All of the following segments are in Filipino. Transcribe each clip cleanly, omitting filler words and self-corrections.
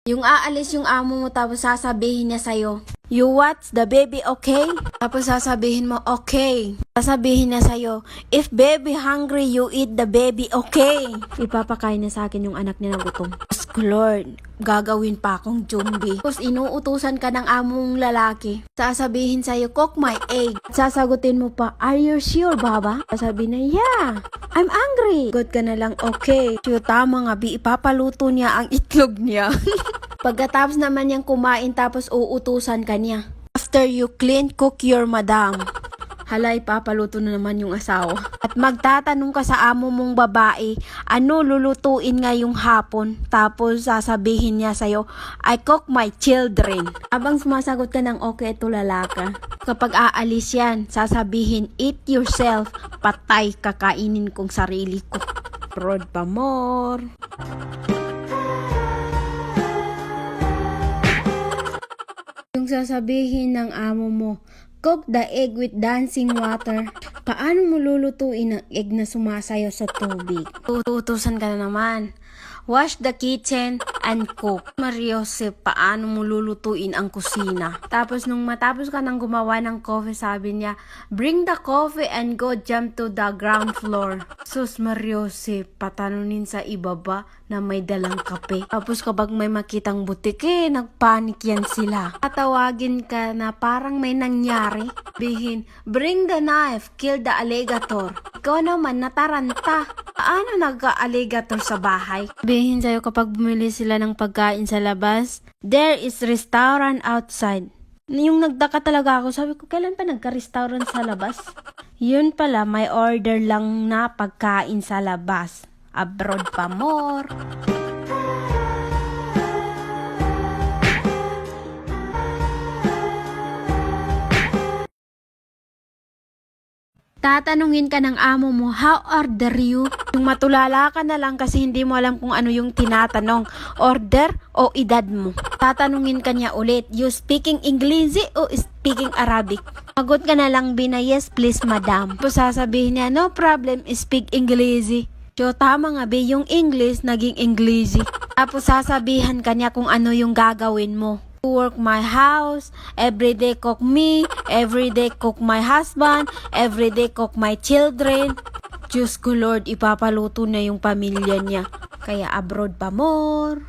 Yung aalis yung amo mo tapos sasabihin niya sa'yo, "You watch the baby, okay?" Tapos sasabihin mo, "Okay." Sasabihin niya sa'yo, "If baby hungry, you eat the baby, okay?" Ipapakain na sa akin yung anak niya na gutom. Diyos ko, Lord, gagawin pa akong zombie. Tapos inuutusan ka ng amo mong lalaki. Sasabihin sa'yo, "Cook my egg." Sasagutin mo pa, "Are you sure, Baba?" Sasabihin na, "Yeah, I'm hungry." Good ka na lang, "Okay." So, tama nga, ipapaluto niya ang itlog niya. Pagkatapos naman niyang kumain tapos uutusan ka niya. "After you clean, cook your madam." Hala, ipapaluto na naman yung asawa. At magtatanong ka sa amo mong babae, ano lulutuin ngayong hapon? Tapos sasabihin niya sa'yo, "I cook my children." Abang sumasagot ka ng okay, tulala ka. Kapag aalis yan, sasabihin, "Eat yourself." Patay, kakainin kong sarili ko. Prod pa more. Yung sasabihin ng amo mo, "Cook the egg with dancing water." Paano mo lulutuin ang egg na sumasayaw sa tubig? Tutusan ka na naman. "Wash the kitchen and cook." Mariosep, paano mo lulutuin ang kusina? Tapos nung matapos ka nang gumawa ng coffee, sabi niya, "Bring the coffee and go jump to the ground floor." Sus Mariosep, patanunin sa ibaba na may dalang kape. Tapos kapag may makitang butik, nagpanik yan sila. Tatawagin ka na parang may nangyari. Bihin, "Bring the knife, kill the alligator." Ikaw naman, nataranta. Paano nagka-alligator sa bahay? Bihin sa'yo kapag bumili sila ng pagkain sa labas, "There is restaurant outside." Yung nagdaka talaga ako, sabi ko, kailan pa nagka-restaurant sa labas? Yun pala, may order lang na pagkain sa labas. Abroad pa more. Tatanungin ka ng amo mo, "How order you?" Yung matulala ka na lang kasi hindi mo alam kung ano yung tinatanong. Order o edad mo? Tatanungin ka niya ulit, "You speaking English o speaking Arabic?" Magot ka na lang, "Bina, yes please madam." Tapos sasabihin niya, "No problem, speak English." So tama nga yung English naging English. Tapos sasabihan ka niya kung ano yung gagawin mo. "Work my house, everyday cook me, everyday cook my husband, everyday cook my children." Diyos ko Lord, ipapaluto na yung pamilya niya. Kaya abroad pa more.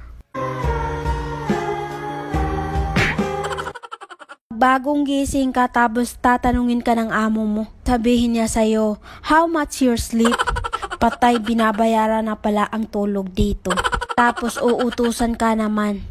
Bagong gising ka tapos tatanungin ka ng amo mo. Sabihin niya sa'yo, "How much your sleep?" Patay, binabayaran na pala ang tulog dito. Tapos uutusan ka naman,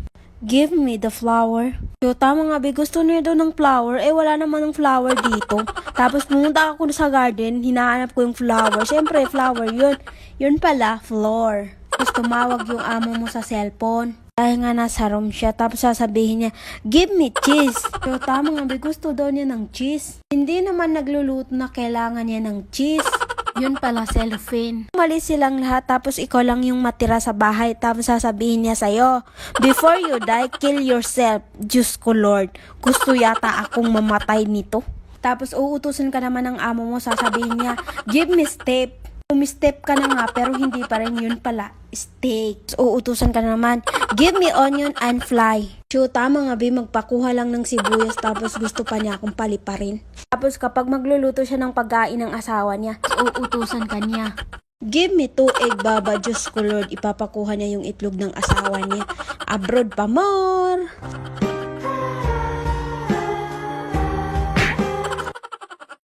"Give me the flower." So tama nga, gusto niya daw ng flower, wala naman ng flower dito. Tapos pumunta ako sa garden, hinahanap ko yung flower. Siyempre flower yun. Yun pala, floor. Tapos tumawag yung amo mo sa cellphone. Dahil nga nasa room siya, tapos sasabihin niya, "Give me cheese." So tama nga, gusto daw niya ng cheese. Hindi naman nagluluto na kailangan niya ng cheese. Yun pala, cellophane. Umalis silang lahat tapos ikaw lang yung matira sa bahay. Tapos sasabihin niya sa'yo, "Before you die, kill yourself." Diyos ko Lord, gusto yata akong mamatay nito. Tapos uutusan ka naman ng amo mo, sasabihin niya, "Give me step." Umistep ka na nga pero hindi pa rin, yun pala, steak. Uutusan ka naman, "Give me onion and fly." So tama nga magpakuha lang ng sibuyas tapos gusto pa niya akong paliparin. Tapos kapag magluluto siya ng pagkain ng asawa niya, uutusan ka niya, "Give me 2 egg, Baba." Diyos ko Lord, ipapakuha niya yung itlog ng asawa niya. Abroad pa more.